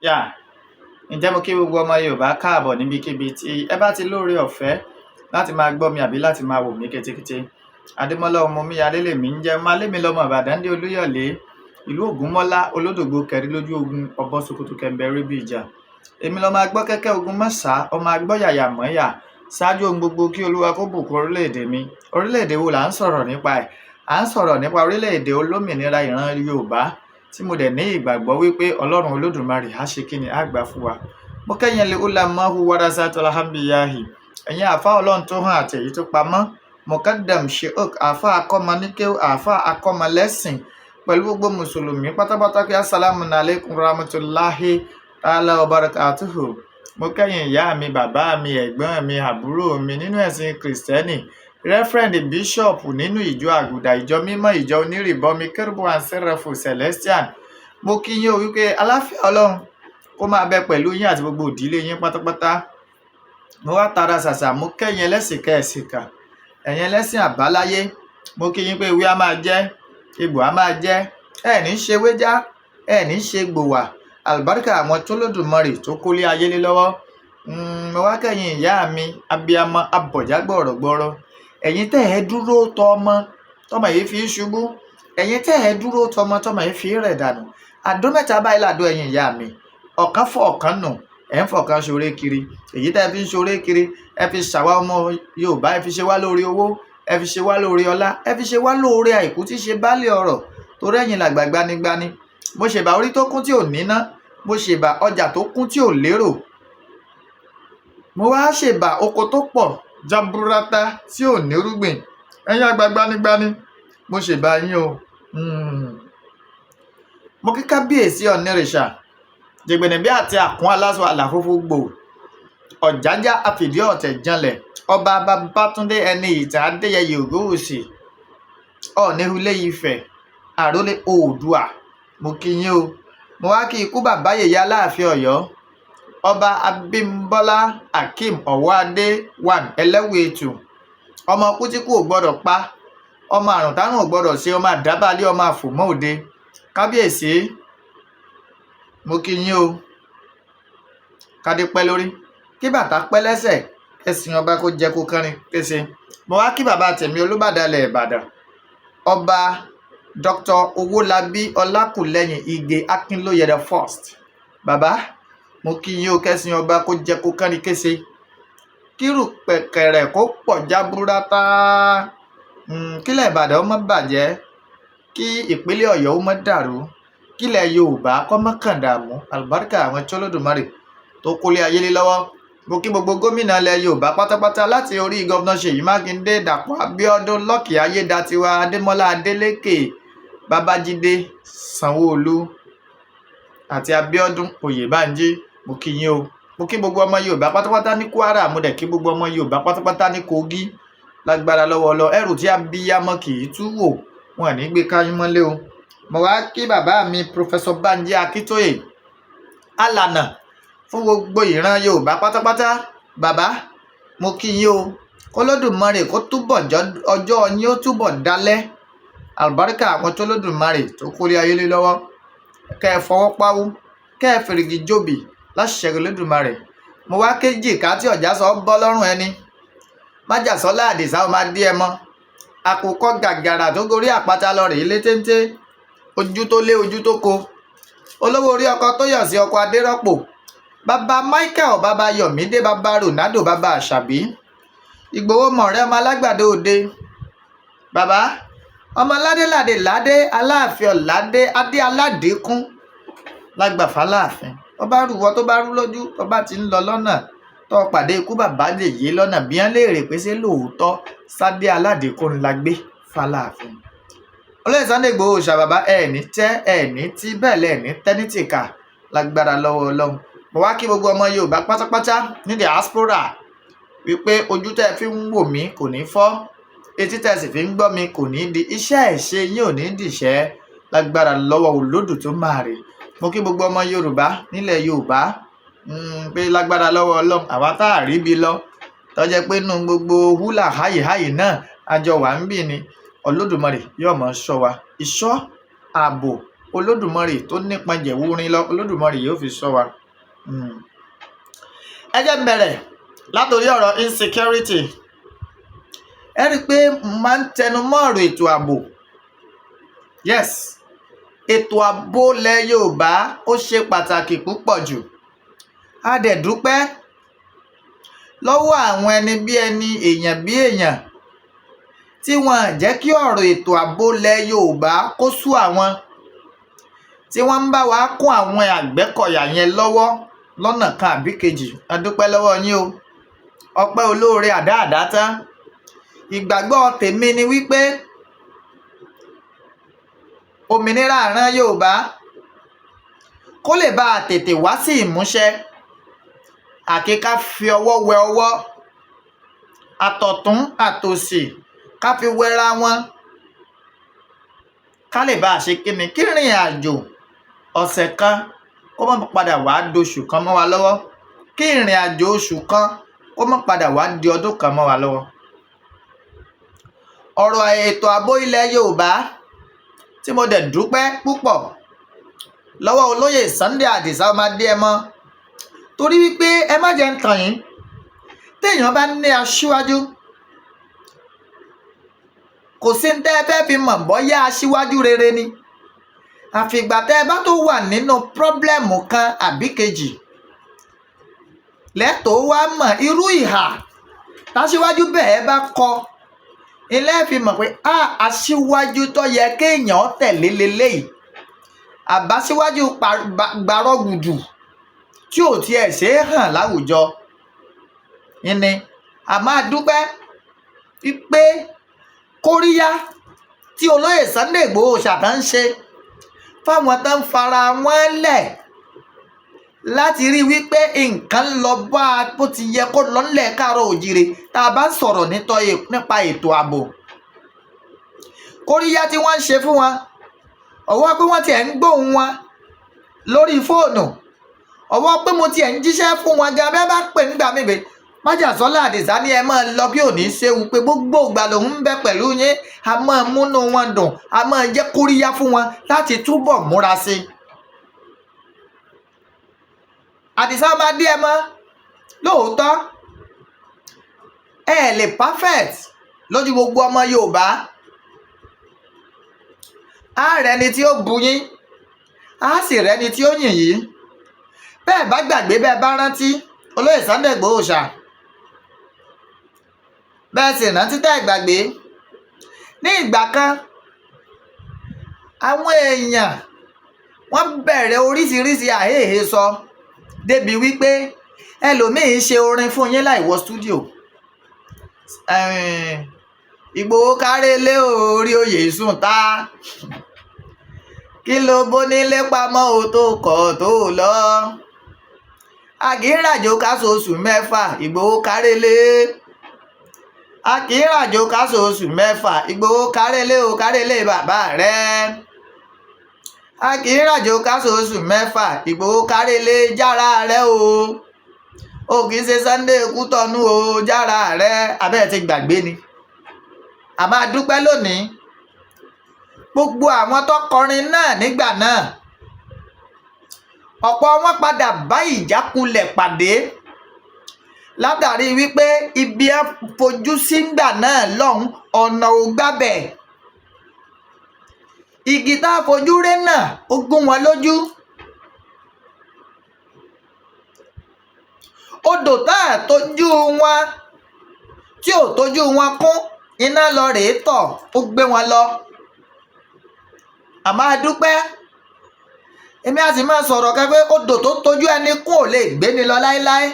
Yà, ǹjẹ́ mo kí gbogbo ọmọ Yorùbá káàbọ̀ níbikíbi tí ẹ bá ti lóore ọ̀fẹ́ láti máa gbọ́ mi àbí láti máa wò mí ketekete. Adémọ́lá ọmọ mi Adélèmí ń jẹ́ máa lémi lọ́mọ Ìbàdàn dé Olúyọ̀lé, ìlú Ògúnmọ́lá olódògbò kẹrí lójú ogun ọbọ̀ sokoto kẹ̀mbẹ̀rẹ̀ bí ìjà. Èmi lọ́mọ agbọ́ kẹ́kẹ́ ogun mọ́sà, ọmọ agbọ́ yàyà mọ́yà. Ṣáájú ohun gbogbo kí Olúwa kó bùkún orílẹ̀-èdè mi. Orílẹ̀-èdè wo là ń sọ̀rọ̀ nípa ẹ̀? À ń sọ̀rọ̀ nípa orílẹ̀-èdè olómìnira ìran Yorùbá tí mo dẹ̀ ní ìgbàgbọ́ wípé Ọlọ́run Olódùmarè á ṣe kíni á gbà fún wa. Mo kẹ́yìn lè ulamahu warasatul anbiyahi, ẹ̀yin àfa Ọlọ́run tó hàn àti èyí tó pamọ́. Mukadam sheik àfa akọ́mọ níkéw àfa akọ́mọ lẹ́sìn pẹ̀lú gbogbo mùsùlùmí pátápátá kí assalamu alaikum rahmatullahi ta'ala wa barakatuhu. Mo kẹ́yìn ìyá mi, bàbá mi, ẹ̀gbọ́n mi, àbúrò mi nínú ẹ̀sìn kìrìsìtẹ́nì, Reverend Bishop nínú ìjọ àgùdà, ìjọ mímọ́, ìjọ onírìbọmi kérúbù and sẹ́ráfù celestial. Mo kí yín o wípé aláfíà Ọlọ́run kó máa bẹ pẹ̀lú yín àti gbogbo ìdílé yín pátápátá. Mo wá tara ṣàṣà mo kẹ́yìn ẹlẹ́sìn kẹ́ẹ̀sìkà, ẹ̀yin ẹlẹ́sìn àbáláyé. Mo kí yín pé ewé á máa jẹ́, egbò á máa jẹ́, ẹ̀ ní ṣe wéjá, ẹ̀ ní ṣe gbòwà. Àlùbáríkà àwọn tó lódùmarè tó kólé ayé lé lọ́wọ́. Mo wá kẹ́yìn ìyá mi abiyamọ abọ̀já gbọ̀rọ̀gbọ̀rọ̀. Ẹ̀yin tẹ́ ẹ dúró tọ ọmọ tọmọ yìí fi ṣubú, ẹ̀yin tẹ́ ẹ dúró tọmọ tọmọ yìí fi rẹ̀ dànù. Àdó mẹ́ta báyìí làdó ẹ̀yin ìyá mi, ọ̀kan fọ́ ọ̀kan nù, ẹ̀ ń fọ̀kan ṣoré kiri. Èyí tẹ́ ẹ fi ń ṣoré kiri, ẹ fi ṣàwa ọmọ Yorùbá, ẹ fi ṣe wá lórí owó, ẹ fi ṣe wá lórí ọlá, ẹ fi ṣe wá lórí àìkú tí ṣe baálé ọrọ̀. Torí ẹ̀yin làgbà gbanigbani. Mo ṣèbà orí tó kún tí ò níná, mo ṣèbà ọjà tó kún tí ò lérò, mo wá ṣèbà oko tó pọ̀ jaburata tí ò nírúgbìn. Ẹ̀yin àgbà gbanigbani, mo ṣèbà yín o. Mo kí kábíyèsí ọ̀nìrìṣà jẹgbẹ̀nẹ̀bí àti àkún aláṣọ àlàfófó gbò, ọ̀jájá àfìdí ọ̀tẹ̀ janlẹ̀, ọba Babátúndé ẹni ìtàn Adéyẹyè Ògúnwùsì Ọ̀ọ̀nihulé Ifẹ̀ àrólé Oòduà. Mo kí yín o. Mo wá kí ikú bàbá yèyé Aláàfin Ọ̀yọ́ ọba Abímbọ́lá Akeem Ọ̀wọ́adé one Ẹlẹ́wùẹ̀tù, ọmọ kútíkù ò gbọ́dọ̀ pa, ọmọ àrùn tárùn ò gbọ́dọ̀ ṣe, ọmọ àdábálé, ọmọ àfòmọ́ òde. Kábíyèsí, mo kí yín o. Kádé pẹ́ lórí, kí bàtà pẹ́ lẹ́sẹ̀, ẹ̀sìn ọba kó jẹ́ kó kánrin kése. Mo wá kí bàbá tèmi Olúbàdàn ilẹ̀ Ìbàdàn ọba Dr. Owólabí Ọlákùlẹ́yìn Igè Akínlóye the first. Bàbá, mo kí yín o, kẹ́sìn ọba kó jẹ́ kó kánrin kése. Kírù pẹ̀kẹ̀rẹ̀ kó pọ̀ jaburata. Kílẹ̀ Ìbàdàn ó má bàjẹ́, kí ìpínlẹ̀ Ọ̀yọ́ ó má dàrú, kílẹ̀ Yorùbá kó má kàn dààmú. Àlùbáríkà àwọn tí Olódùmarè tó kólé ayé lé lọ́wọ́. Mo kí gbogbo gómìnà ilẹ̀ Yorùbá pátápátá láti orí gọ́vnà Ṣèyí Mákindé, Dàpọ̀ Abíọ́dún, Lọ́kì Ayédatiwa, Adémọ́lá Adélékè, Babájídé Sanwó-Olú àti Abíọ́dún Oyèbánjí. Mo kí yín o. Mo kí gbogbo ọmọ Yorùbá pátápátá ní Kwara, mo dẹ̀ kí gbogbo ọmọ Yorùbá pátápátá ní Kogi. Lágbára lọ́wọ́ lọ ẹrù tí abiyamọ kì í tú wò, wọn ò ní gbé káyín mọ́lé o. Mo wá kí bàbá mi Professor Banji Akíntóyè alànà fún gbogbo ìran Yorùbá pátápátá. Bàbá, mo kí yín o. Olódùmarè kó túbọ̀ ọjọ́ yín ó túbọ̀ dalẹ̀. Àlùbáríkà àwọn tó Olódùmarè tó kólé ayé lé lọ́wọ́. Kẹ́ ẹ fọwọ́ páwú, kẹ́ ẹ fèrègì jòbì láṣẹ Olódùmarè. Mo wá kéjì ká tí ọ̀já sọ bọ́ lọ́rùn ẹni. Májàsọ́lá Àdìsá ó máa dí ẹ mọ́. Àkùkọ gàgàrà tó gorí àpáta lọ rèé lé téńté. Ojú tó lé ojú tó ko. Olówó orí ọkọ tó yọ̀ sí ọkọ Adérọ́pò. Bàbá Michael, bàbá Yọ̀mídé, bàbá Ronaldo, bàbá Àṣàbí. Ìgbòho mọ̀rẹ́ ọmọ alágbàdo òde. Bàbá, ọmọ ládéládé ládé, Aláàfin Ọ̀ládé, adé aládékún lágbàfà láàfin. Ọba rúwọ tó bá rú lójú, ọba ti ń lọ lọ́nà tó pàdé ikú bàbá lè yé lọ́nà bí wọ́n léèrè pé ṣé lóòótọ́ sádé aládékún la gbé fàlàáfin. Olóyè Sunday Igboho Oosha bàbá ẹ̀ẹ́ni tẹ́ ẹ̀ẹ́ni tí bẹ́ẹ̀ lẹ́ẹ̀ni tẹ́nítìkà lágbára lọ́wọ́ Ọlọ́run. Mo wá kí gbogbo ọmọ Yorùbá pátápátá ní diaspora wípé ojú tẹ́ fi ń wò mí kò ní fọ́, etí tẹ́ sì fi ń gbọ́ mi kò ní di, iṣẹ́ ìṣe yín ò ní dìṣẹ́ lágbára lọ́wọ́ Olódùmarè. Mo kí gbogbo ọmọ Yorùbá nílẹ̀ Yorùbá pé lágbára lọ́wọ́ Ọlọ́run àwa tá a rí bi lọ tó jẹ́ pé nínú gbogbo húlà háyìháyì náà àjọ wà ń bì ni. Olódùmarè yóò mọ̀ ṣọ́ wa. Ìṣọ́, ààbò, Olódùmarè tó nípọn jẹ̀wúrin lọ, Olódùmarè yóò fi ṣọ́ wa. Ẹ jẹ́ n bẹ̀rẹ̀ látòrí ọ̀rọ̀ insecurity. Ẹ rí i pé máa ń tẹnu mọ́ ọ̀rọ̀ ètò ààbò. Yes, ètò ààbò ilẹ̀ Yorùbá ó ṣe pàtàkì púpọ̀ jù. A dẹ̀ dúpẹ́ lọ́wọ́ àwọn ẹni bí ẹni, èèyàn bí èèyàn, tí wọ́n jẹ́ kí ọ̀rọ̀ ètò ààbò ilẹ̀ Yorùbá kó sú àwọn, tí wọ́n ń bá wa kún àwọn Àgbẹ̀kọ̀yà yẹn lọ́wọ́ lọ́nà kan àbí kejì. A dúpẹ́ lọ́wọ́ yín o. Ọpẹ́ olóore àdáàdá tán. Ìgbàgbọ́ tèmi ni wípé òmìnira ìran Yorùbá kó lè bá a tètè wá sí ìmúṣẹ, àkí ká fi ọwọ́ wẹ ọwọ́, àtọ̀tún àtòsì ká fi wẹra wọn, ká lè bá a ṣe kíni, kí ìrìn àjò ọ̀sẹ̀ kan kó má padà wá doṣù kan mọ́ wa lọ́wọ́, kí ìrìn àjò oṣù kan kó má padà wá di ọdún kan mọ́ wa lọ́wọ́. Ọ̀rọ̀ ètò ààbò ilẹ̀ Yorùbá tí mo dẹ̀ dúpẹ́ púpọ̀ lọ́wọ́ olóyè Sunday Adisa ọmọ Adéẹmọ, torí wípé ẹ má jẹ́ ń tàn yín, téèyàn bá ní aṣíwájú, kò sí ní tẹ́ ẹ fẹ́ fi mọ̀ bọ́yá aṣíwájú rere ni, àfìgbà tẹ́ ẹ bá tó wà nínú pírọ́blẹ́mù kan àbí kejì lẹ́tọ̀ọ́ wá mọ̀ irú ìhà táṣíwájú bẹ́ẹ̀ bá kọ, ilé fi mọ̀ pé aṣíwájú tó yẹ kéèyàn tẹ̀lé leléyìí, àbáṣíwájú gbàrọ̀gùdù tí ò tiẹ̀ ṣe é hàn láwùjọ. Ìní a máa dúpẹ́ pé kóríyá tí olóyè Sunday Igboho Oosha ń ṣe fáwọn tó ń fara wọn lẹ̀ láti rí wípé nǹkan lọ bá bó ti yẹ kó lọ nílẹ̀ káàárọ̀ òjìrè tá a bá ń sọ̀rọ̀ nípa ètò ààbò. Kóríyá tí wọ́n ń ṣe fún wọn, ọwọ́ pé wọ́n tiẹ̀ ń gbóhùn wọn lórí fóònù, ọwọ́ pé mo tiẹ̀ ń jíṣẹ́ fún wọn gan, bẹ́ẹ̀ bá pè nígbà míì Májàsọ́lá Àdìsá ní ẹ máa lọ bí òní ṣéwu, pé gbogbo ìgbà lòun ń bẹ pẹ̀lú yín, a máa múnú wọn dùn, a máa jẹ́ kóríyá fún wọn láti túbọ̀ múra sí i. Àdìsá ọmọ Adéẹmọ, lóòótọ́ ẹ lè perfect lójú gbogbo ọmọ Yorùbá. Á rẹni tí ó bu yín, á sì rẹni tí ó yìn yín. Bẹ́ẹ̀ bá gbàgbé, bẹ́ẹ̀ bá rántí olóyè Sunday Igboho Oosha, bẹ́ẹ̀ sì rántí tẹ́ ìgbàgbé, ní ìgbà kan àwọn èèyàn wọ́n bẹ̀rẹ̀ oríṣiríṣi àhéhè sọ débi wípé ẹlòmíín ṣe orin fún yín láì wọ stúdíò. Ìgbòho kárẹ́lé orí oyè sùn ta, kí ló bó nílé pamọ́ o tó kọ̀ tó lọ, àkìrìnàjò káṣọ oṣù mẹ́fà Ìgbòho kárẹ́lé, àkìrìnàjò káṣọ oṣù mẹ́fà Ìgbòho kárẹ́lé o kárẹ́lé bàbá rẹ̀, àkìrìnàjò káṣọ oṣù mẹ́fà Ìgbòho kárẹ́lé jára rẹ̀ o kì í ṣe Sunday Kútọ̀nù o jára rẹ̀. Abẹ́ ti gbàgbé ni. A máa dúpẹ́ lónìí gbogbo àwọn tó kọrin náà nígbà náà, ọ̀pọ̀ wọn padà bá ìjákulẹ̀ pàdé látàrí wípé ibi ẹ fojú sí ńgbà náà lọ́hùn ọ̀nà ò gbábẹ̀. Igi tá a fojú ré náà ó gún wọn lójú. Odò tá a tójú wọn tí ò tójú wọn kún, iná lọ rèé tọ̀ ó gbé wọn lọ. A máa dúpẹ́. Èmi a sì máa sọ̀rọ̀ kan pé odò tó tójú ẹni kún ò lè gbé ni lọ láéláé.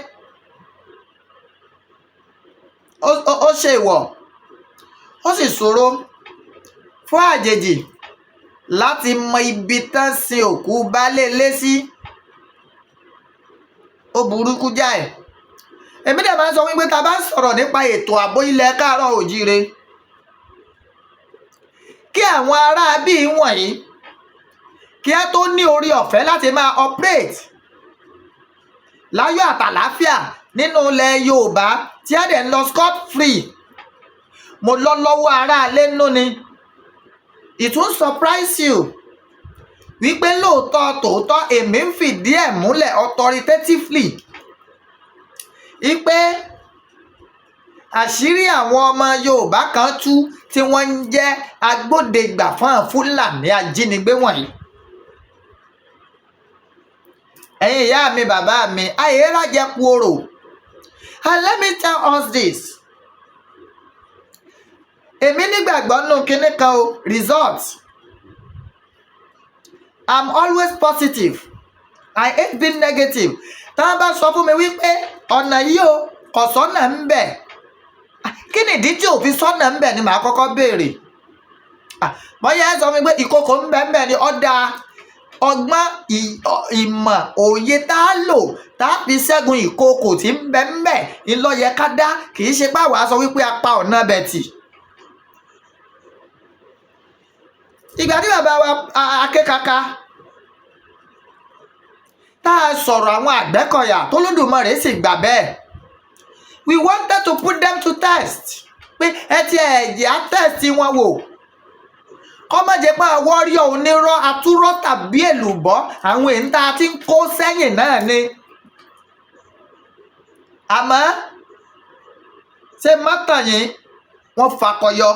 Ó ṣe ìwọ̀, ó sì ṣòro fún àjèjì láti mọ ibi tán sin òkú baálé ilé sí. Ó burúkú jáì. Èmi dẹ̀ máa ń sọ wípé ta bá ń sọ̀rọ̀ nípa ètò ààbò ilẹ̀ káàárọ̀ òjíire, kí àwọn ará bíi wọ̀nyí kí á tó ní orí ọ̀fẹ́ láti máa operate láyọ̀ àtàláfíà nínú ilẹ̀ Yorùbá tí á dẹ̀ ń lọ scot free, mo lọ lọ́wọ́ ará alẹ́ nú ni. It won't surprise you wípé lóòótọ́ tòótọ́ èmi ń fìdí ẹ̀ múlẹ̀ authoritatively wípé àṣírí àwọn ọmọ Yorùbá kan tú tí wọ́n ń jẹ́ agbódegbà fún àwọn Fúlàní ajínigbé wọ̀nyí. ẹ̀yin ìyá mi bàbá mi ayérájẹku orò, and let me tell us this, èmi nígbàgbọ́ nù kinní kan o, result. I'm always positive, I hate being negative. tá a bá sọ fún mi wípé ọ̀nà yìí o kò sọ́nà ń bẹ̀, kí ni ìdí tí ò fi sọ́nà ń bẹ̀ ni màá kọ́kọ́ béèrè. bóyá ẹ sọ fún mi pé ìkòkò ń bẹ̀ ń bẹ̀ ni ọ̀dà ọgbọ́n ìmọ̀ òye tá a lò tá a fi ṣẹ́gun ìkòkò tí ń bẹ̀ ń bẹ̀ ńlọ́yẹ ká dá, kì í ṣe pàwọ́ sọ wípé a pa ọ̀nà bẹ̀ tì. ìgbà tí bàbá wa akékaka tá a sọ̀rọ̀ àwọn Àgbẹ̀kọ̀yà tó Olódùmarè sì gbà bẹ́ẹ̀, we wanted to put them to test, pé ẹ ti ẹ̀jẹ̀ á test wọn wò kọ́ má jẹ́ pé àwọn rí onírọ́ atúrọ́ tàbí èlùbọ́ àwọn èyí tá a ti ń kó sẹ́yìn náà ni. àmọ́ ṣé mọ́tàn yìí wọ́n fakọyọ,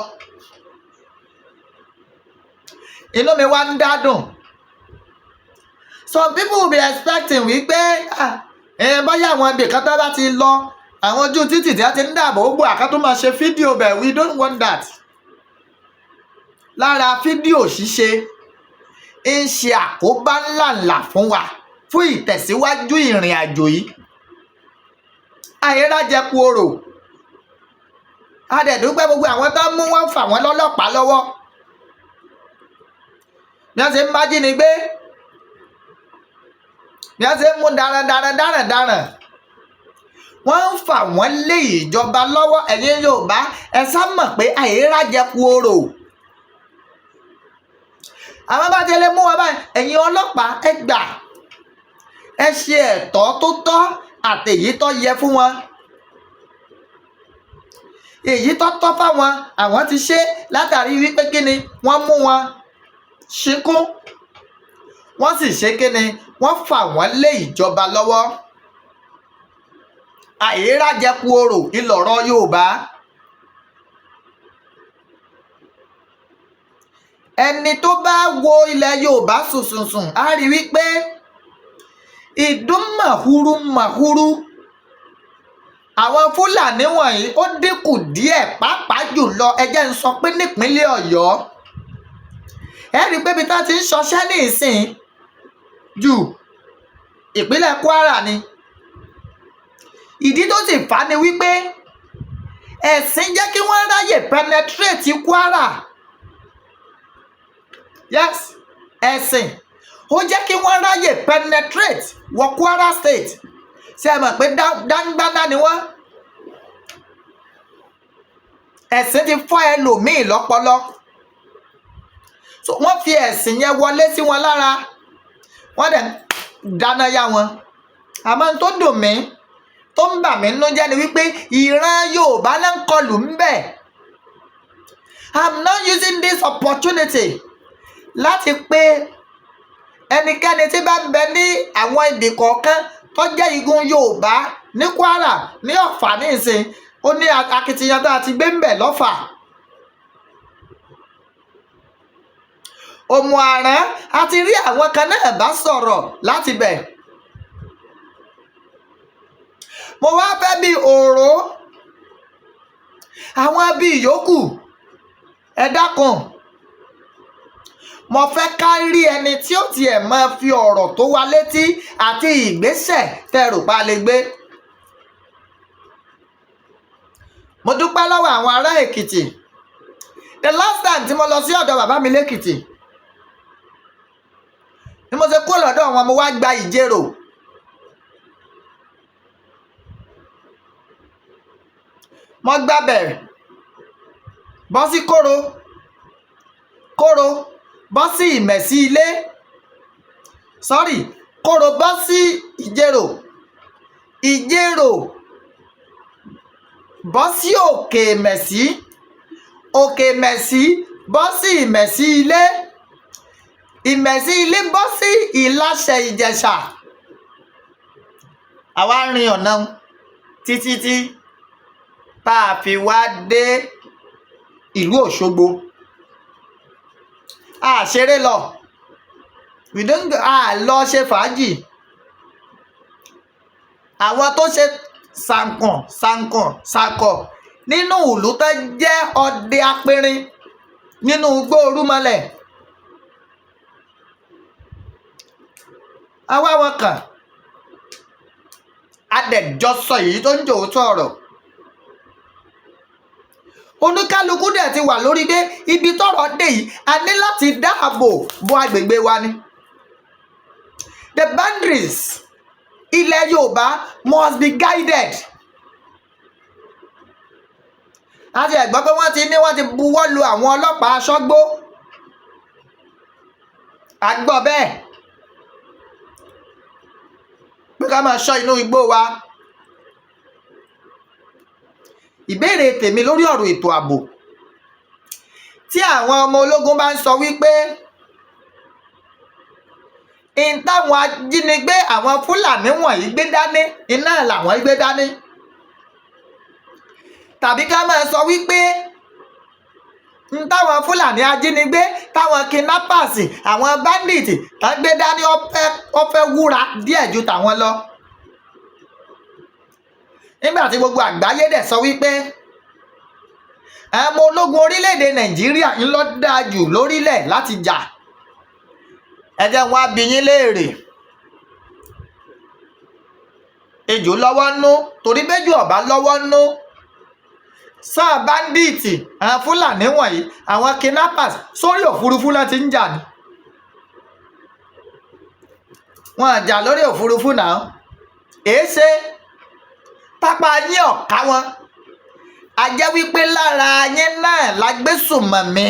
inú mi wá ń dádùn. some people will be expecting wípé bóyá àwọn ibì kan tó bá ti lọ àwọn ojú títì tí a ti ń dàbò ó gbọ́ àkátó máa ṣe fídíò bẹ̀, we don't want that. lára fídíò ṣíṣe ń ṣe àkóbá ńláńlá fún wa fún ìtẹ̀síwájú ìrìn àjò yìí. ayérájẹku orò, adẹ̀dúpẹ́ gbogbo àwọn tó ń mú wọn fà wọ́n lọ́lọ́pàá lọ́wọ́ bí wọ́n ṣe ń májínigbé, bí wọ́n ṣe ń mú darandaran wọ́n ń fà wọ́n lé ìjọba lọ́wọ́. ẹ̀yin Yorùbá ẹ sá mọ̀ pé ayérájẹku orò. àwọn bá ti lè mú wọn báyìí, ẹ̀yin ọlọ́pàá ẹ gbà, ẹ ṣe ẹ̀tọ́ tó tọ́ àtèyí tó yẹ fún wọn. èyí tó tọ́ fáwọn àwọn ti ṣe látàrí wípé kíni wọ́n mú wọn ṣíkún, wọ́n sì ṣe kíni wọ́n fà wọ́n lé ìjọba lọ́wọ́. àìrájẹku orò ìlọ̀rọ̀ Yorùbá. ẹni tó bá wo ilẹ̀ Yorùbá sùnsùnsùn á rí wípé ìdún màhúrú àwọn Fúlàní wọ̀nyí ó dínkù díẹ̀, pàápàá jùlọ ẹ jẹ́ n sọ pé nípínlẹ̀ Ọ̀yọ́. ẹ rí pé ibi tá ti ń ṣọṣẹ́ ní ìsìn jù ìpínlẹ̀ Kwara ni. ìdí tó sì fà á ni wípé ẹ̀sìn jẹ́ kí wọ́n ráyè penetrate Kwara. yes, ẹ̀sìn ó jẹ́ kí wọ́n ráyè penetrate wọ Kwara state. ṣé ẹ mọ̀ pé dáńgbáná ni wọ́n. ẹ̀sìn ti fọ́ ẹlòmíì lọ́pọlọ, so wọ́n fi ẹ̀sìn yẹn wọlé sí wọn lára, wọ́n dẹ̀ dáná yá wọn. àmọ́ tó dùn mí tó ń bà mí nínú jẹ́ ni wípé ìran Yorùbá náà ń kọlù ń bẹ̀. I'm not using this opportunity láti pé ẹnikẹ́ni tí bá ń bẹ ní àwọn ibì kọ̀ọ̀kan tó jẹ́ igun Yorùbá ní Kwara ní Ọ̀fà ní ìsìn, ó ní akitiyan tá a ti gbé ń bẹ̀ lọ́fà. Òmù àrán a ti rí àwọn kan náà bá sọ̀rọ̀ láti bẹ̀. mo wá fẹ́ bí òró àwọn bí ìyókù ẹ dákun, mo fẹ́ ká rí ẹni tí ó tiẹ̀ máa fi ọ̀rọ̀ tó wa létí àti ìgbésẹ̀ tẹrù pa lè gbé. mo dúpẹ́ lọ́wọ́ àwọn ará Èkìtì. the last time tí mo lọ sí ọ̀dọ̀ bàbá mi lẹ́kìtì ni mo ṣe kó lọ́dọ̀ wọn, mo wá gba Ìjẹ̀rò. mo gbà bẹ̀rẹ̀ bọ́ sí kóró bọ́ sí Ìmẹ̀sí ilé, kóró bọ́ sí Ìjẹ̀rò bọ́ sí Òkè Ìmẹ̀sí bọ́ sí Ìmẹ̀sí ilé, Ìmẹ̀sí ilé bọ́ sí Ìláṣẹ Ìjẹ̀ṣà. Àwa rin ọ̀nà títí tá a fi wá dé ìlú Òṣogbo. A ṣeré lọ, a lọ ṣe fàájì. Àwọn tó ṣe sànkọ̀ nínú ìlú tó jẹ́ ọdẹ apẹrin nínú igbó Orúmọlẹ̀. Àwa wọn kàn adẹ̀jọ́ sọ èyí tó ń jòótọ́ ọ̀rọ̀. Oníkálukú dẹ̀ ti wà lórí pé ibi tọ́rọ̀ dé yìí a ní láti dáàbò bo agbègbè wa ni. The boundaries ilẹ̀ Yorùbá must be guided. A ti gbọ́ pé wọ́n ti buwọ́ lu àwọn ọlọ́pàá aṣọ́gbó. A gbọ́ bẹ́ẹ̀ pé ká máa ṣọ́ inú igbó wa. Ìbéèrè tèmi lórí ọ̀rọ̀ ètò ààbò, tí àwọn ọmọ ológun bá ń sọ wípé táwọn ajínigbé àwọn Fúlàní wọ̀nyí gbé dání iná làwọn gbé dání, tàbí ká máa sọ wípé táwọn Fúlàní ajínigbé táwọn kidnappers àwọn bandits tá gbé dání ó fẹ́ wúra díẹ̀ ju tàwọn lọ. Nígbà tí gbogbo àgbáyé dẹ̀ sọ wípé àwọn ológun orílẹ̀-èdè Nàìjíríà ń lọ dáa jù lórílẹ̀ láti jà. Ẹ jẹ́ wọn á bi yín léèrè. Ejò lọ́wọ́ nú, torí bẹ́jù ọ̀bá lọ́wọ́ nú. Sáà báńdíìtì àwọn Fúlàní wọ̀nyí àwọn kidnappers sórí òfurufú láti ń jà ní. Wọ́n jà lórí òfurufú náà. Èéṣe pápá yín ọ̀ká wọn. A jẹ́ wípé lára yín náà la gbé sùmọ̀mí,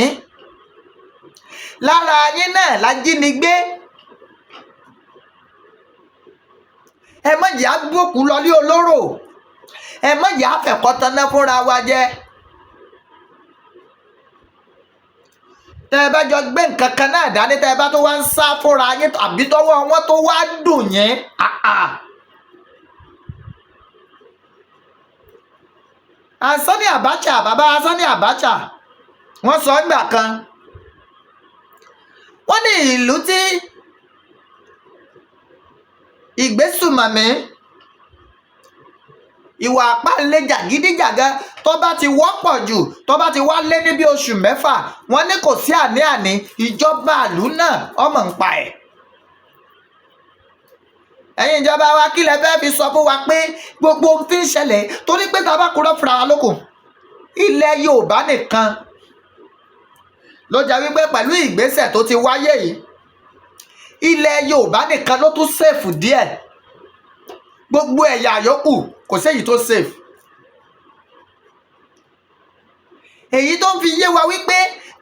lára yín náà la jínigbé. Ẹ má jẹ́ agbókù lọlé olóró, ẹ má jẹ́ àfẹ̀kọ́taná fúnra wa jẹ. Tẹ́ ẹ bá jọ gbé nǹkan kan náà dání, tẹ́ ẹ bá tó wá ń sá fúnra yín tàbí tọ́wọ́ wọn tó wá dùn yín. Sani Abacha, bàbá Sani Abacha, wọ́n sọ ìgbà kan, wọ́n ní ìlú tí ìgbésùmọ̀mí ìwà àpáǹlé jàgídíjàgan tó bá ti wọ́pọ̀ jù, tó bá ti wá lé ní bí oṣù 6, wọ́n ní kò sí àní-àní ìjọba ìlú náà ọmọ ń pa ẹ̀. Ẹ̀yin ìjọba wa kí lẹ fẹ́ fi sọ fún wa pé gbogbo ohun tí ń ṣẹlẹ̀ torí pé tá a bá kúrò fúnra wa lókun. Ilẹ̀ Yorùbá nìkan ló jẹ́ wípé pẹ̀lú ìgbésẹ̀ tó ti wáyé yìí, ilẹ̀ Yorùbá nìkan ló tún sèfù díẹ̀. Gbogbo ẹ̀yà yòókù kò séyìí tó sèfù. Èyí tó ń fi yé wa wípé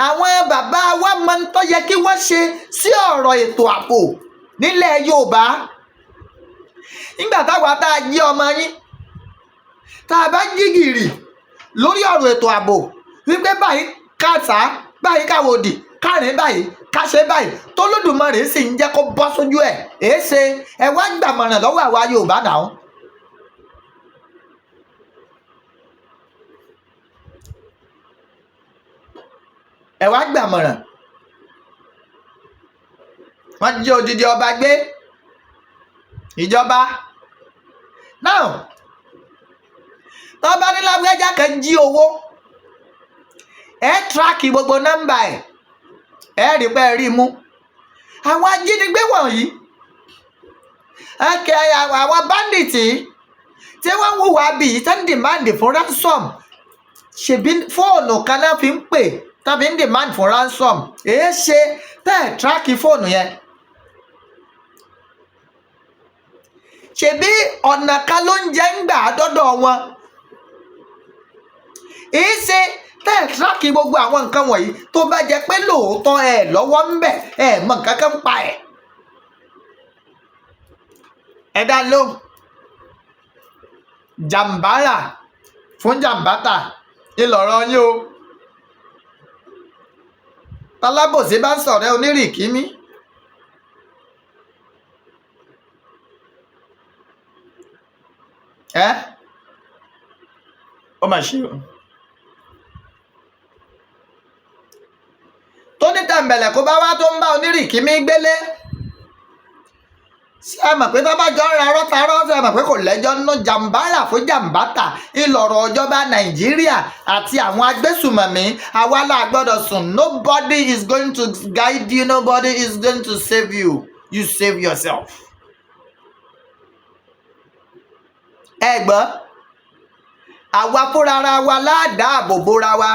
àwọn bàbá wa mọ ń tó yẹ kí wọ́n ṣe sí ọ̀rọ̀ ètò ààbò nílẹ̀ Yorùbá. Nígbà táwa tá a jí ọmọ yín, tá a bá jí gìrì lórí ọ̀rọ̀ ètò ààbò wípé báyìí káàsá, báyìí káwòdì, káàrin báyìí, káṣe báyìí, tó lódùmarè sì ń jẹ́ kó bọ́ sójú ẹ̀. Èéṣe ẹ wá gbàmọ̀ràn lọ́wọ́ àwa Yorùbá náà. Ẹ wá gbàmọ̀ràn. Wọ́n jí odidi ọba gbé. Ìjọba náà tó bá ní lágbájá kan jí owó, ẹ tíráàkì gbogbo nọ́mbà ẹ rí pé ẹ rí mú. Àwọn ajínigbé wọ̀nyí, àwọn báńdíìtì tí wọ́n ń hùwà bíi tán dìmáàndì fún ransom, ṣèbí fóònù kan náà fi ń pè tàbí ń dìmáàndì fún ransom. Èé ṣe tẹ́ ẹ̀ tíráàkì fóònù yẹn. Ṣèbí ọ̀nà kan ló ń jẹ́ ń gbà dọ́dọ̀ wọn. Èé ṣe tẹ́ ẹ̀ tíráàkì gbogbo àwọn nǹkan wọ̀nyí tó bá jẹ́ pé lóòótọ́ ẹ̀ lọ́wọ́ ń bẹ̀ ẹ̀ mọ̀ nǹkan kan pa ẹ̀. Ẹ dá lóhùn. Jàǹbára fún jàǹbátà ìlọ̀rọ̀ yín o. Tálábòsí bá ń sọ̀rẹ́ onírìkíní, ẹ́ ó mà ṣe o. tó ní tẹ̀m̀bẹ̀lẹ̀ kó bá wá tó ń bá onírìkí mi gbélé, ṣé ẹ mọ̀ pé tó bá jọ ń ra rọ́tarọ́, ṣé ẹ mọ̀ pé kò lẹ́jọ́ nínú jàǹbá rà fún jàǹbá tà ìlọ̀rọ̀ ìjọba Nàìjíríà àti àwọn agbésùmọ̀mí. àwa la gbọ́dọ̀ sùn. Nobody is going to guide you, nobody is going to save you, you save yourself. ẹ gbọ́, àwa fúnra wa ládàábò bóra wa.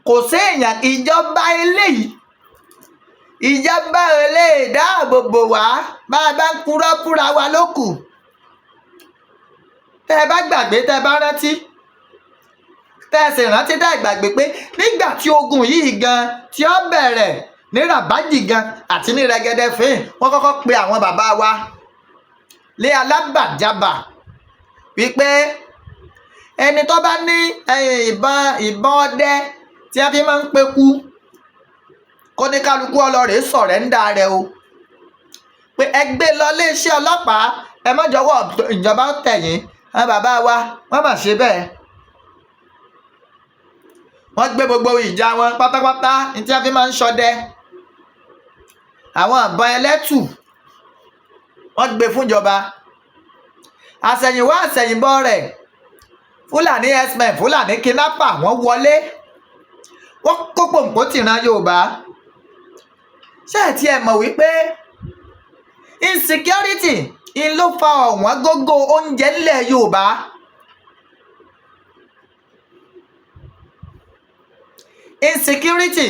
kò séèyàn, ìjọba eléyìí, ìjọba ò lè dáàbò bò wá bá a bá ń purọ́ fúnra wa lókù. tẹ́ ẹ bá gbàgbé, tẹ́ ẹ bá rántí, tẹ́ ẹ sì rántí dá ìgbàgbé pé nígbà tí ogun yìí gan tí ó bẹ̀rẹ̀ ní Rabaji gan àti ní Rẹ́gẹ́dẹ́ fín, wọ́n kọ́kọ́ pe àwọn bàbá wa lé alábàjábà wípé ẹni tó bá ní ìbọn ọdẹ tí a fi máa ń peku, kó ní kálukú ọlọ́rẹ̀ sọ̀rẹ́ńdà rẹ̀ o, pé ẹ gbé lọ iléeṣẹ́ ọlọ́pàá, ẹ má jọ̀wọ́ ìjọba tẹ̀yìn. àwọn bàbá wa wọ́n mà ṣe bẹ́ẹ̀, wọ́n gbé gbogbo ìjà wọn pátápátá ní tí a fi máa ń ṣọdẹ, àwọn ìbọn ẹlẹ́tù wọ́n gbé fúnjọba. àṣẹ̀yìnwá àṣẹ̀yìnbọ̀ rẹ̀, Fúlàní herdsmen, Fúlàní kidnapper wọ́n wọlé, wọ́n kó pòǹpó tìran Yorùbá. ṣé ẹ̀ tí ẹ mọ̀ wípé insecurity in ló fa ọ̀wọ́n gógó oúnjẹ nílẹ̀ Yorùbá? insecurity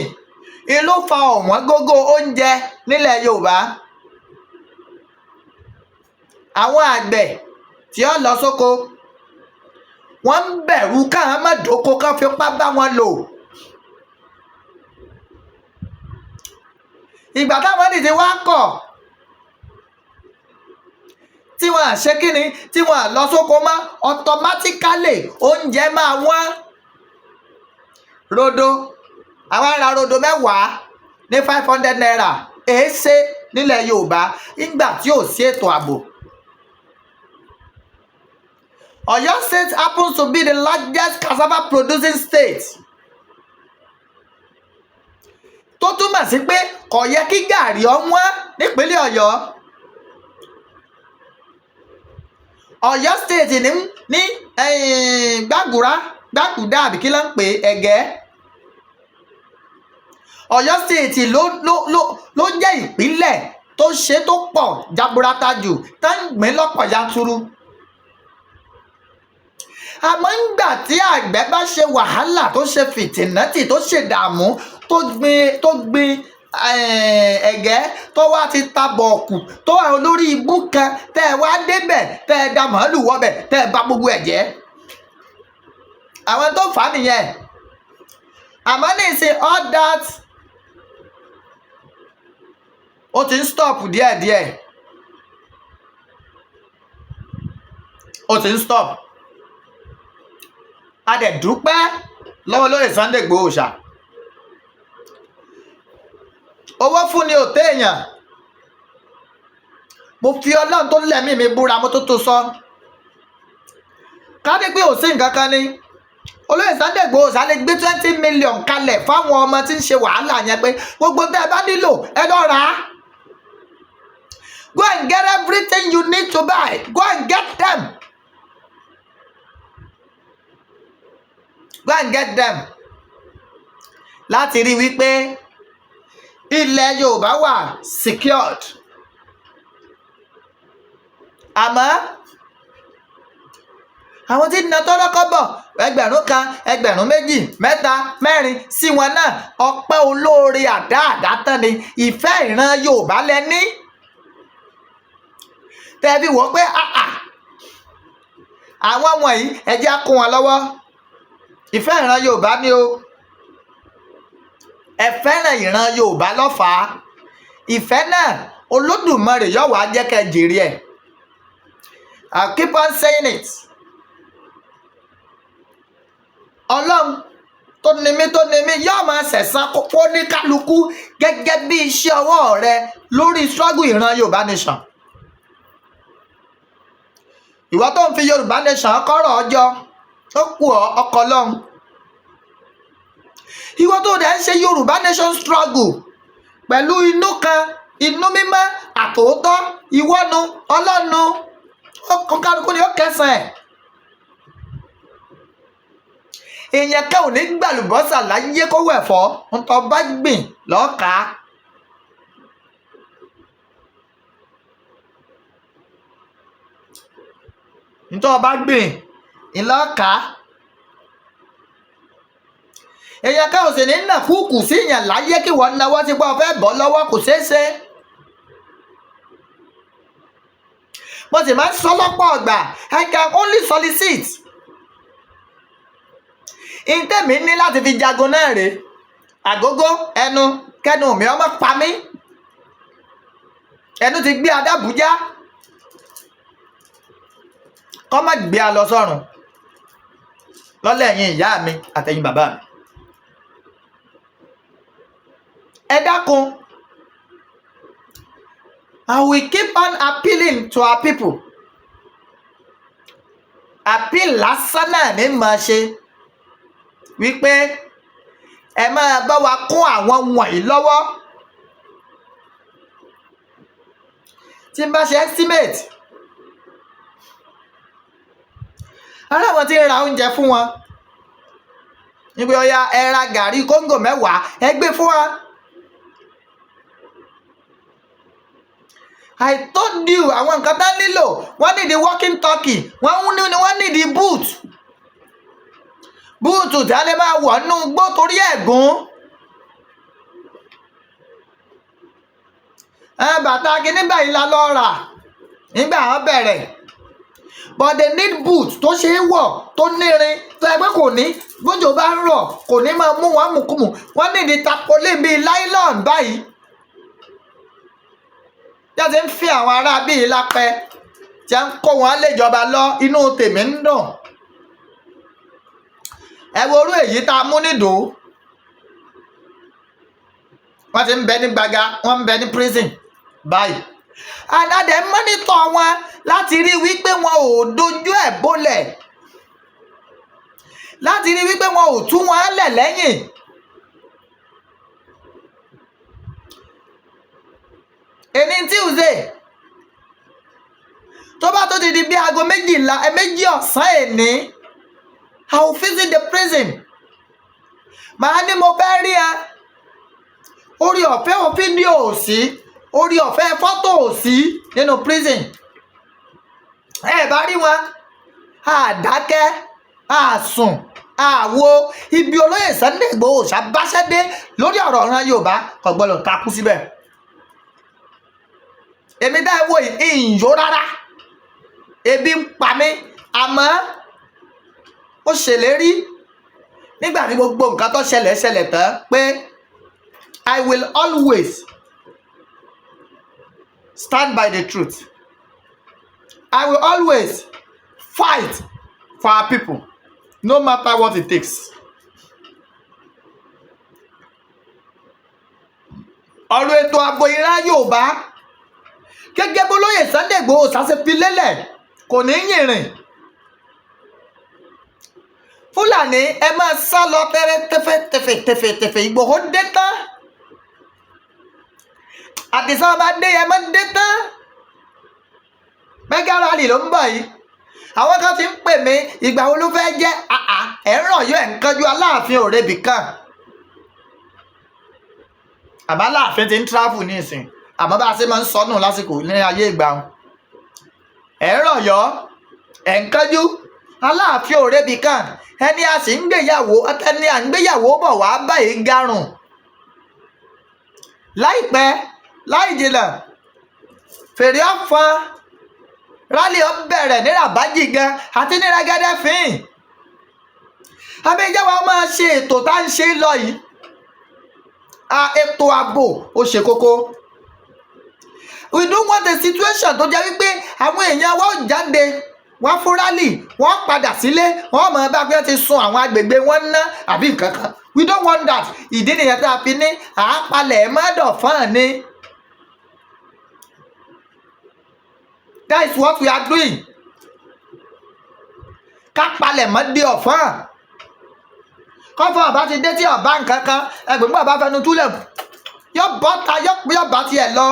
in ló fa ọ̀wọ́n gógó oúnjẹ nílẹ̀ Yorùbá. àwọn àgbẹ̀ tí ó lọ sóko, wọ́n ń bẹ̀rù káwọn má dóko kán fipá bá wọn lò. ìgbà táwọn dìde wá kọ̀, tí wọ́n ṣe kíni, tí wọ́n lọ sóko mọ́, automatically oúnjẹ máa wọ́n. rodo, àwọn ará rodo mẹ́wàá ní 500 naira èéṣe nílẹ̀ Yorùbá nígbà tí ò sí ètò ààbò. Ọ̀yọ́ state happens to be the largest cassava producing state, tó túmọ̀ sí pé kò yẹ kí gàrí ọ̀wọ́n nípínlẹ̀ Ọ̀yọ́. Ọ̀yọ́ state ní gbàgùdá àbí kí ló ń pè Ẹ̀gẹ́. Ọ̀yọ́ state ló jẹ́ ìpínlẹ̀ tó ṣe tó pọ̀ jaburata jù, tó ń gbìn lọ́pọ̀ yanturu. àmọ́ ńgbà tí àgbẹ̀ bá ṣe wàhálà, tó ṣe fìtìnátì, tó ṣe dààmú, tó gbin ẹ̀gẹ́, tó wá ti tabọ̀ ọ̀kù, tó wà olórí ibú kan, tẹ́ ẹ wá débẹ̀, tẹ́ ẹ da màálù wọ́bẹ̀, tẹ́ ẹ bà gbogbo ẹ̀ jẹ́. àwọn tó fà á nìyẹn. àmọ́ ní ìsìn all that ó ti ń stop díẹ̀díẹ̀, ó ti ń stop. a dẹ̀ dúpẹ́ lọ́wọ́ lórí Sunday Igboho Oosha. owó fún ni ò téèyàn. mo fi Ọlọ́run tó lẹ́mí mi búra, mo tó sọ. ká ní pé ò sí nǹkan kan ni, olóyè Sunday Igboho Oosha lè gbé 20 million kalẹ̀ fáwọn ọmọ tí ń ṣe wàhálà yẹn, pé gbogbo tẹ́ ẹ bá nílò ẹ lọ rà á. go and get everything you need to buy, go and get them. go and get them. láti rí wípé ilẹ̀ Yorùbá wà secured. àmọ́ àwọn tí na tọ́lọ́kọ́bọ̀ ẹgbẹ̀rún kan, ẹgbẹ̀rún méjì, mẹ́ta, mẹ́rin sí wọn náà, ọpẹ́ olóore àdáàdá tán ni. ìfẹ́ ìran Yorùbá lẹ́ní, tẹ́bí wọ́n pé àwọn wọ̀nyí ẹjẹ́ á kún wọn lọ́wọ́. ìfẹ́ ìran Yorùbá ni o. ẹ fẹ́ràn ìran Yorùbá lọ́fàá. ìfẹ́ náà Olódùmarè yóò wá jẹ́ kẹ́ jèrè ẹ̀. I keep on saying it. Ọlọ́run tó ní mí yóò máa sẹ̀san kókó ní kálukú gẹ́gẹ́ bí iṣẹ́ ọwọ́ rẹ lórí struggle ìran Yorùbá nation. Ìwọ tó ń fi Yorùbá nation kọ́rọ̀ ọjọ́ ó kù ọkọ̀ lọ́hùn. Ìwọ tó dẹ̀ ń ṣe Yorùbá nation struggle pẹ̀lú inú kan, inú mímọ́, àtòótọ́, ìwọ́nu, ọlọ́nu, kálukú ni ó kẹsàn-án ẹ̀. Èèyàn kan ò ní gbàlùbọ́sà láyé kó wẹ̀fọ́ ń tọ́ bá gbìn lọ́ọ̀ká. Ntọ́ bá gbìn ìlọ́ọ̀ká. Èèyàn kan ò sì ní nà fúùkù sí èèyàn láyé kí wọ́n náwó sí pé ọ fẹ́ bọ́ lọ́wọ́ kò ṣeé ṣe. Mo sì máa ń sọ lọ́pọ̀ ọgbà, I can only solicit. Ìtẹ̀mí ní láti fi jagun náà rèé. Àgógó ẹnu kẹnu mi ọmọ pa mí. Ẹnu ti gbé adábùjá. Kọ́ má gbé a lọ sọ́run. Lọ́lẹ̀ ẹ̀yin ìyá mi àtẹ̀yin bàbá mi. Ẹ dákun. And we keep on appealing to our people. Appeal lásán náà ní máa ṣe. Wípé ẹ máa bá wa kún àwọn wọ̀nyí lọ́wọ́. Tí n bá ṣe estimate. Ara wọn ti ń ra oúnjẹ fún wọn. Níbi ọya ẹ ra gàrí kóńgò 10 ẹ gbé fún wa. I told you àwọn nǹkan tá nílò. Wọ́n ní the walking turkey. Wọ́n ní the boot. Búùtù tí a lè máa wọ̀ nínú igbó torí ẹ̀gún. Bàtà kìíní báyìí la lọ rà nígbà wọ́n bẹ̀rẹ̀. But they need boot tó ṣe é wọ̀ tó nírin tó ẹgbẹ́ kò ní bójò bá ń rọ̀ kò ní máa mú wọn mùkúmù. Wọ́n ní di tarpaulin bíi nylon báyìí. Tí a ti ń fi àwọn ará bíi lápẹ́ tí a ń kó wọn léjọba lọ inú tèmi ń dùn. Ẹ wo orú èyí tá a mú nídò. Wọ́n ti ń bẹ ní gbaga, wọ́n ń bẹ ní prison báyìí. Àdàdẹ mọ́nítọ̀ wọn láti rí wípé wọn ò dojú ẹ̀ bólẹ̀. Láti rí wípé wọn ò tú wọn lẹ̀ lẹ́yìn. Èní Tuesday. Tó bá tó ti di bí aago 2 ọ̀sán èní. I will visit the prison. Màá ní mo fẹ́ rí ẹ. Orí ọ̀fẹ́ fídíò ò sí. Orí ọ̀fẹ́ fọ́tò ò sí nínú prison. Ẹ bá rí wọn. Àdákẹ́, àsùn, àwo. Ibi olóyè Sunday Igboho Oosha báṣẹ́ dé lórí ọ̀rọ̀ ọ̀ràn Yorùbá kò gbọ́dọ̀ takú síbẹ̀. Èmi dá ẹwọ́ ìyó rárá. Ebi ń pa mí. Àmọ́ ó ṣèlérí nígbà tí gbogbo nǹkan tó ṣẹlẹ̀ tán pé I will always stand by the truth. I will always fight for our people no matter what it takes. Ọ̀rọ̀ ètò ààbò ìran Yorùbá gẹ́gẹ́ bó lóyè Sunday Igboho Oosha ṣe fi lélẹ̀ kò ní yìnrìn. Fúlàní ẹ máa sá lọ tẹfẹ Ìgbòho dé tán. Àdìsá ọba dé ẹ máa dé tán. Mẹ́gà rally ló ń bọ̀ yìí. Àwọn kan ti ń pè mí ìgbà wo ló fẹ́ jẹ́ ẹ̀ ń rọ̀ yóò ẹ̀ ń kánjú Aláàfin òrebì kan. Àmọ́ Aláàfin ti ń travel ní ìsìn. Àmọ́ bá a ṣe máa ń sọnù lásìkò ní ayé ìgbà wọn. Ẹ̀ ń rọ̀ yọ ẹ̀ ń kánjú Aláàfin òrebì kan. Ẹni a sì ń gbéyàwó ẹni à ń gbéyàwó bọ̀ wá báyìí garùn. Láìpẹ́ láì jìnnà fèrè ọ̀fọ̀n rálì ó bẹ̀rẹ̀ ní Ràbájì gan àti ní Rẹ́gẹ́dẹ́ fín. Abẹ́jáwá máa ṣe ètò tá ń ṣe lọ yìí. Ètò ààbò ó ṣe kókó. We don't want a situation tó jẹ́ wípé àwọn èèyàn wa ó jáde wọ́n fún rally wọ́n padà sílé wọ́n mọ̀ bá pé ti sun àwọn agbègbè wọn ná àbí nǹkan kan. We don't want that. Ìdí nìyẹn tá a fi ní àápalẹ̀ mọ́dọ̀fán ni. That is what we are doing. Ká palẹ̀ mọ́ dé ọ̀fán. Kọ́fọ́ ọ̀bá ti dé tí ọ̀bá nǹkan kan ẹgbẹ̀gbọ́n ọ̀bá fẹnu túlẹ̀ yóò bọ́ta yóò bá tiẹ̀ lọ.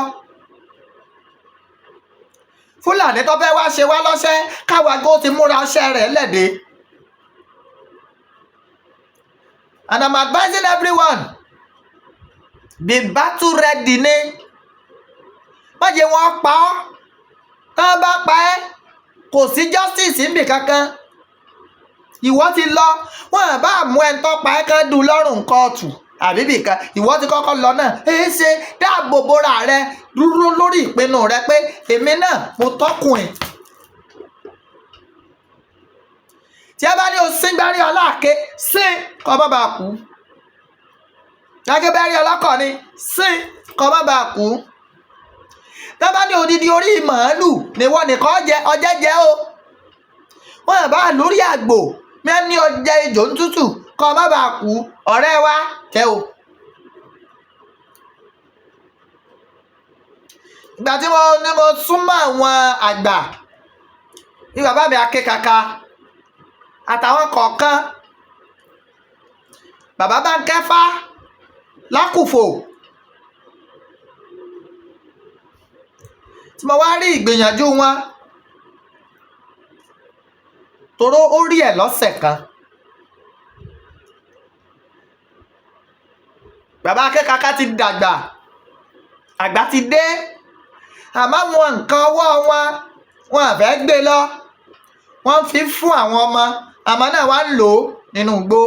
Fúlàní tó fẹ́ wá ṣe wá lọ́ṣẹ́ káwa gó ti múra ṣẹ́ rẹ̀ lẹ́dẹ̀. And I'm advising everyone, be battle ready ni. Má jẹ́ wọ́n pa ọ́. Tán bá pa ẹ́ kò sí justice níbì kankan. Ìwọ ti lọ wọ́n bá mú ẹni tó pa ẹ́ kán dùn lọ́rùn kóòtù àbí bìkan ìwọ ti kọ́kọ́ lọ náà. Èé ṣe dáàbò bora rẹ dúró lórí ìpinnu rẹ pé èmi náà mo tọ́kùn ẹ̀. Tí ẹ bá ní o síngbárí ọláàké sín kọ́ má bàa kú. Gẹ́gẹ́ bẹ́ẹ̀ rí ọlọ́kọ̀ ni sín kọ́ má bàa kú. Tá bá ní odidi orí màálù ni wọ́n nìkan ọjẹ́ jẹ́ o. Wọ́n bá lórí àgbò mẹ́ni ọjẹ́ ejò ń tútù kọ́ má bàa kú ọ̀rẹ́ wa jẹ́ o. Ìgbà tí mo súnmọ́ àwọn àgbà ní bàbá mi akékaka àtàwọn kọ̀ọ̀kan bàbá bá ń kẹfà lákùfò tí mo wá rí ìgbìyànjú wọn toró ó rí ẹ̀ lọ́sẹ̀ kan. Bàbá akẹ́kọ̀ọ́ ti dàgbà àgbà ti dé àmọ́ wọn nǹkan ọwọ́ wọn àfẹ́ gbé lọ wọ́n fi fún àwọn ọmọ àmọ́ náà wá ń lò ó nínú igbó.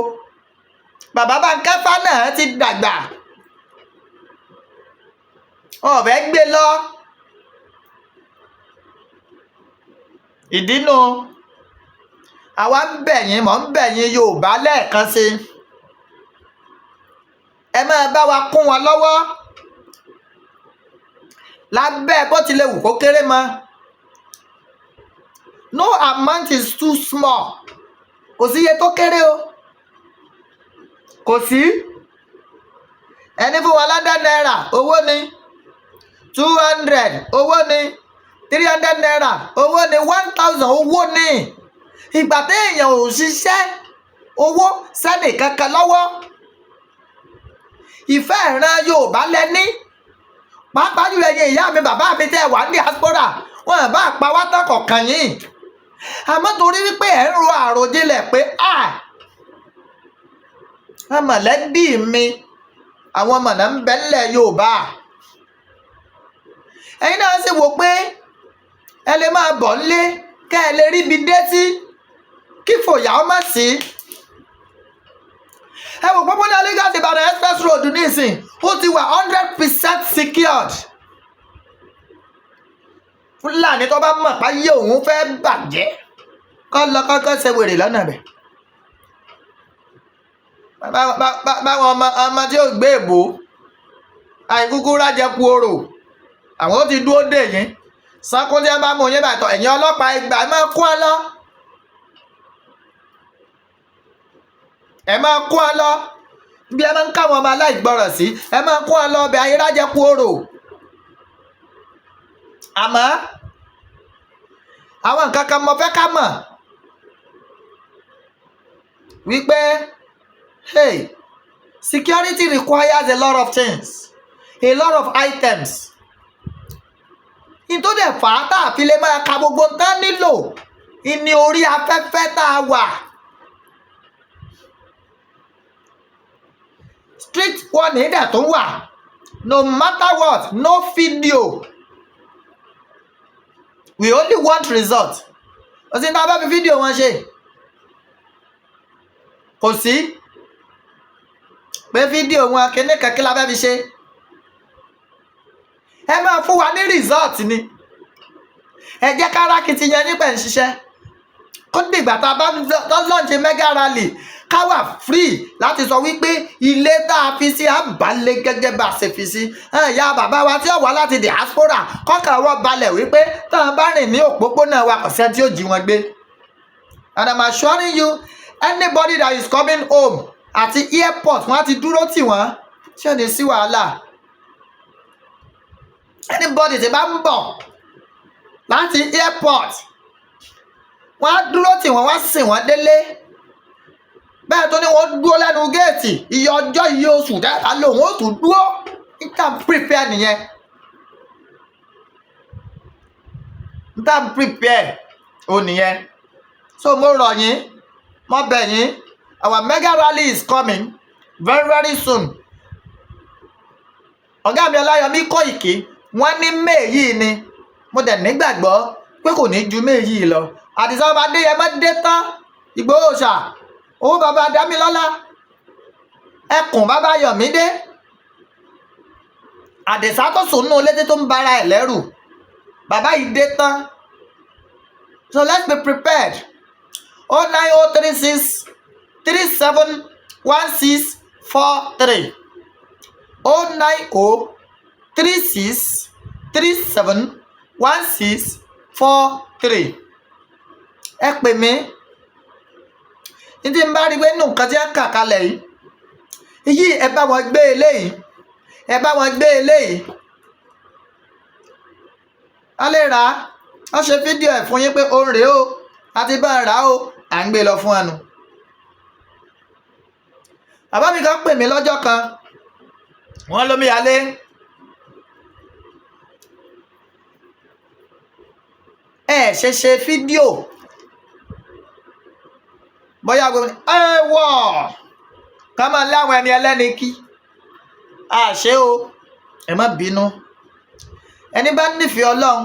Bàbá Bánkẹ́fà náà ti dàgbà wọn ò fẹ́ gbé lọ. Ìdínú àwa ń bẹ̀yìn mọ̀ ń bẹ̀yìn Yorùbá lẹ́ẹ̀kan sí ẹ máa bá wa kún wọn lọ́wọ́ lábẹ́ bó tilẹ̀ wù kó kéré mọ́. No amount is too small. Kò sí iye tó kéré o. Kò sí. Ẹni fún wa ládá náírà owó ni 200 owó ni 300 naira owó ni 1000 owó ni. Ìgbà téèyàn ò ṣiṣẹ́ owó sẹ́nì kankan lọ́wọ́. Ìfẹ́ ìran Yorùbá lẹ́ní. Pàápàá jùlọ ẹ̀yin ìyá mi bàbá mi tẹ́ wà ní diaspora wọn bá pa wá tán kọ̀ọ̀kan yìí. Àmọ́ torí wípé ẹ̀ ń ro àròjinlẹ̀ pé mọ̀lẹ́bí mi àwọn mọ̀nà ń bẹ nílẹ̀ Yorùbá. Ẹ̀yin náà sì wò pé ẹ lè máa bọ̀ nílé kẹ́ ẹ lè rí ibi dé sí kí fòyà ọmọ sí. Ẹ wò pópónà Lagos Ìbàdàn express road nísìn ó ti wà 100% secured. Fúlàní tó bá mọ̀ páyé òun fẹ́ bàjẹ́ kọ́ lọ kọ́kọ́ ṣe wèrè lọ́nà rẹ̀. Báwọn ọmọ tí ó gbé èbó àìkúkú rájẹkú orò àwọn ó ti dúró dè yín sánkún tí a bá mú yín bàtọ̀ ẹ̀yin ọlọ́pàá ìgbà máa kún ọ lọ. Ẹ máa kún ọ lọ bí ẹ máa ń káwọn ọmọ aláìgbọràn sí ẹ máa kún ọ lọ ọbẹ̀ ayé rájẹkú orò. Àmọ́ àwọn nǹkan kan mo fẹ́ ká mọ̀ wípé security requires a lot of things, a lot of items. Ìtò dẹ̀ fà á tá a fi lè máa ka gbogbo tán nílò ìní orí afẹ́fẹ́ tá a wà. Street warning dẹ̀ tó wà no matter what no video. We only want result. Ó sì ń bá fi fídíò wọn ṣe. Kò sí pé fídíò wọn kíní kankan la fẹ́ fi ṣe. Ẹ máa fún wa ní result ni. Ẹ jẹ́ ká rákìtìyàn nípa ìṣiṣẹ́. Ó dìgbà tá a bá launch mega rally ká wà free láti sọ wípé ilé tá a fi sí àbálẹ̀ gẹ́gẹ́ bá a ṣe fi sí. Ìyá bàbá wa tí ó wá láti diaspora kọ́kàn wọ́n balẹ̀ wípé táwọn bá rìn ní òpópónà wa kò sẹ́ni tí ó jí wọn gbé. And I'm assuring you, anybody that is coming home àti airport wọ́n á ti dúró tì wọ́n tí ò ní sí wàhálà. Anybody tí bá ń bọ̀ láti airport wọ́n á dúró tì wọ́n, wọ́n á sìn wọ́n délé. Bẹ́ẹ̀ tó ní wọ́n dúró lẹ́nu géètì iye ọjọ́ iye oṣù dáadáa lòun ó tún dúró. Níta prepare nìyẹn. Níta prepare ó nìyẹn. So mo rọ̀ yín, mo bẹ̀ yín, our mega rally is coming very very soon. Ọ̀gá mi Ọláyọmí Kóìkí wọ́n ní May yìí ni, mo dẹ̀ nígbàgbọ́ pé kò ní ju May yìí lọ. Àdìsá ọba Adéyẹmọ dé tán, Igboho Oosha, owó bàbá Dámilọ́lá, ẹkùn bàbá Yọ̀mídé, Àdìsá tó sùn nínú létí tó ń bara ẹ̀ lẹ́rù, bàbá yìí dé tán. So let's be prepared. 09036 371643 09036 371643. Ẹ pè mí ní tí n bá rí pé nù nǹkan tí a kà kalẹ̀ yìí ẹ bá wọn gbé eléyìí, ẹ bá wọn gbé eléyìí. A lè rà á, wọ́n ṣe fídíò ẹ̀ fún yín pé òun rèé o àti bá ń rà á o, à ń gbé lọ fún ẹnu. Bàbá mi kan pè mí lọ́jọ́ kan, wọ́n lómi alé. Ṣe fídíò bóyá gbogbo wọ̀ ká máa lé àwọn ẹni ẹlẹ́ni kí àṣẹ o, ẹ má bínú. Ẹni bá nífẹ̀ẹ́ Ọlọ́run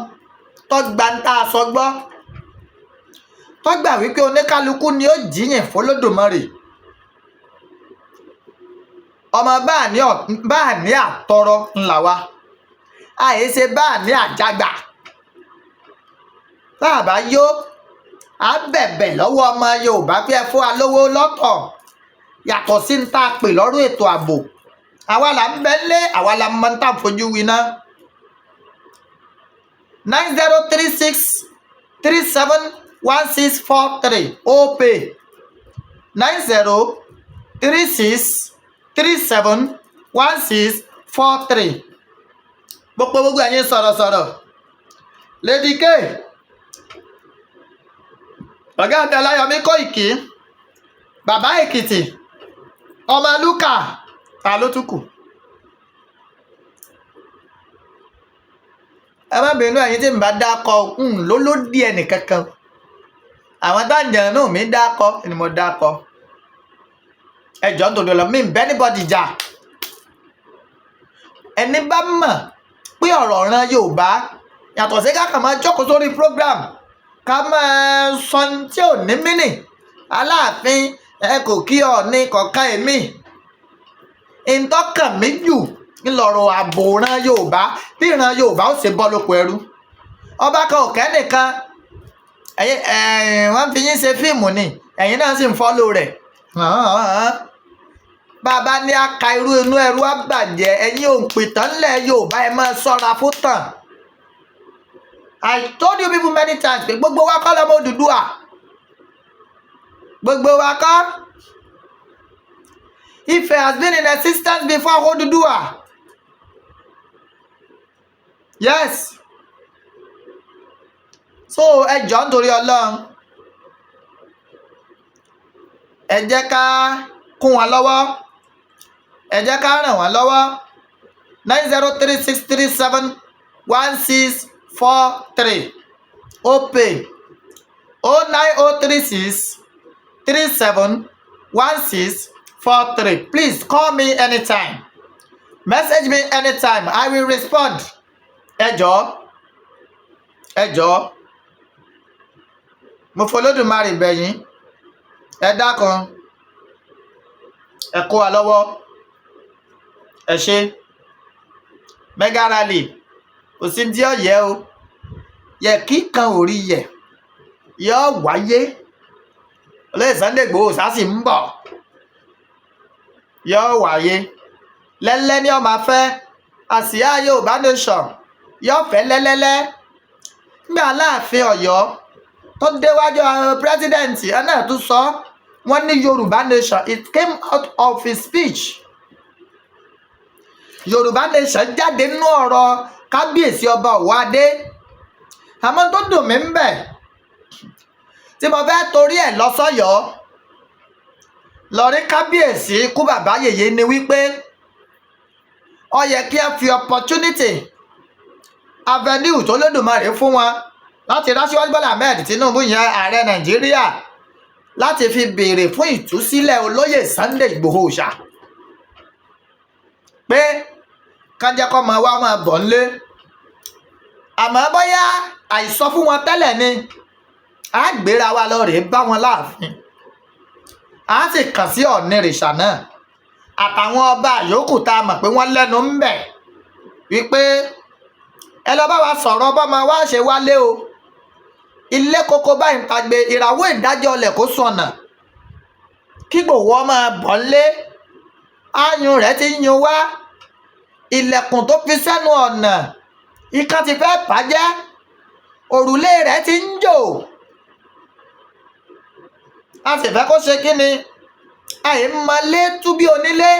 tó gba ń tá a sọ gbọ́, tó gbà wípé oníkálukú ni ó jíyìn f'Olódùmarè. Ọmọ báà ní àtọrọ ńlá wa, àìṣe báà ní àjàgbà. Bàbá yó á bẹ̀bẹ̀ lọ́wọ́ ọmọ Yorùbá pé ẹ fún wa lówó lọ́tọ̀ yàtọ̀ sí ń tá a pè lọ́rùn ètò ààbò. Àwa là ń bẹ́lé, àwa là ń mọ ń tà fojú winá. 9036 371643 OPay 9036 371643. Gbogbo ẹ̀yin sọ̀rọ̀sọ̀rọ̀, Lady K, ọ̀gá mi Ọláyọmí Kóìkí, bàbá Èkìtì, ọmọ Lúkà, ta ló tún kù? Ẹ má bínú ẹ̀yin tí n bá dákọ lólódì ẹnìkankan. Àwọn táǹjẹ̀ náà mi dákọ ni mo dákọ. Ẹjọ́ tó dọ̀lọ́ mi bẹ́ anybody jà. Ẹni bá mọ̀ pé ọ̀rọ̀ ọ̀ràn Yorùbá yàtọ̀ sí ká kàn máa jókòó sórí program ká máa sọ tí ò ní mínì. Aláàfin ẹ kò kí ọ ní kọ̀ọ̀kan èmi. Ìtọ́kàn mi jù ńlọrọ̀ ààbò ìran Yorùbá, bí ìran Yorùbá ó ṣe bọ́ lóko ẹrú. Ọba kan ò kẹ́nìkan, wọ́n fi yín ṣe fíìmù ni, ẹ̀yin náà sì ń fọ́lò rẹ̀. Bàbá ní aka irú inú ẹrú àbàjẹ́, ẹ̀yin òǹpìtàn ńlẹ̀ Yorùbá ẹ máa ṣọ́ra fún tàn. I told you people many times pé gbogbo wa kọ́ lọ́mọ Odùduwà, gbogbo wa kọ́. Ifẹ̀ has been in existence before Odùduwà. Yes. So ẹ jọ̀ọ́ nítorí Ọlọ́run, ẹ jẹ́ ká kún wọn lọ́wọ́, ẹ jẹ́ ká ràn wọ́n lọ́wọ́. 9036371643 OPay 09036 371643. Please call me anytime, message me anytime, I will respond. Ẹ jọ̀ọ́ mo f'Olódùmarè bẹ̀ yín, ẹ dákun ẹ kó wa lọ́wọ́. Ẹ ṣé. Mega rally kò sí tí ó yẹ o, yẹ kí kan ò rí yẹ yọ wáyé. Olóyè Sunday Igboho Oosha sì ń bọ̀. yóò wáyé lẹ́lẹ́ ní ọmọ afẹ́ àsíá Yorùbá nation yóò fẹ́ lẹ́lẹ́lẹ́ nígbà Aláàfin Ọ̀yọ́ tó déwájú pírẹsidẹ́ǹtì ẹ̀ náà tún sọ wọ́n ní Yorùbá nation it came out of his speech. Yorùbá nation jáde nínú ọ̀rọ̀ kábíyèsí ọba Ọ̀wọ́adé. Àmọ́ tó dùn mí ń bẹ̀ tí mo fẹ́ torí ẹ̀ lọ sọ́yọ́ lọ rí kábíyèsí ikú bàbá yèyé ni wípé ó yẹ kí a fi opportunity avenue tó lódùmarè fún wọn láti Aṣíwájú Bọ́lá Ahmed Tinubu yan ààrẹ Nàìjíríà láti fi béèrè fún ìtúsílẹ̀ olóyè Sunday Igboho Oosha pé kájẹ́kọ́ máa wá máa bọ̀ ńlé. Àmọ́ bóyá àìsọ fún wọn tẹ́lẹ̀ ni a gbéra wa lọ rèé bá wọn láàfin, a sì kàn sí Ọ̀nìrìṣà náà àtàwọn ọba yòókù tá a mọ̀ pé wọ́n lẹ́nu ń bẹ̀ wípé ẹ lọ bá wa sọ̀rọ̀ bọ́mọ wa ṣe wálé o. Ilé kókó báyìí ń tagbe ìràwọ̀ ìdájọ́ ọlẹ̀ kó sọnà kí Ìgbòho máa bọ̀ ńlé. Ayùn rẹ̀ ti yún wá, ilẹ̀kùn tó fi sẹ́nu ọ̀nà ikán ti fẹ́ bàjẹ́, òrùlé rẹ̀ ti ń jò. A sì fẹ́ kó ṣe kí ni àìmọ̀lé tú bí onílé,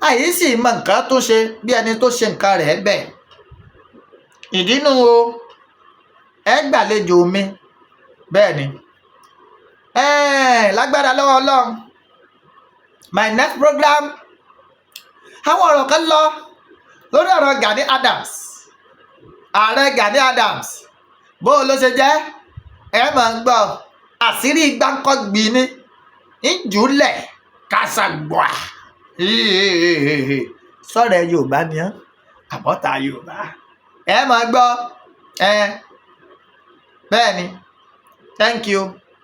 àyí sì mọ nǹkan tó ṣe bí ẹni tó ṣe nǹkan rẹ̀ bẹ̀. Ìdínú o ẹ gbàlejò mi bẹ́ẹ̀ ni lágbára lọ́wọ́ Ọlọ́run my next program àwọn ọ̀rọ̀ kan lọ lórí ọ̀rọ̀ Gani Adams, ààrẹ Gani Adams bó ló ṣe jẹ́ ẹ máa ń gbọ́ àṣírí gbáǹkọ́gbì ní ìjúlẹ̀ kásàgbà sọ̀rọ̀ Yorùbá ni àbọ̀tà Yorùbá ẹ máa gbọ́ bẹ́ẹ̀ ni. Thank you,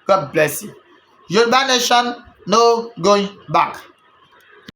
God bless you. Yoruba nation no going back.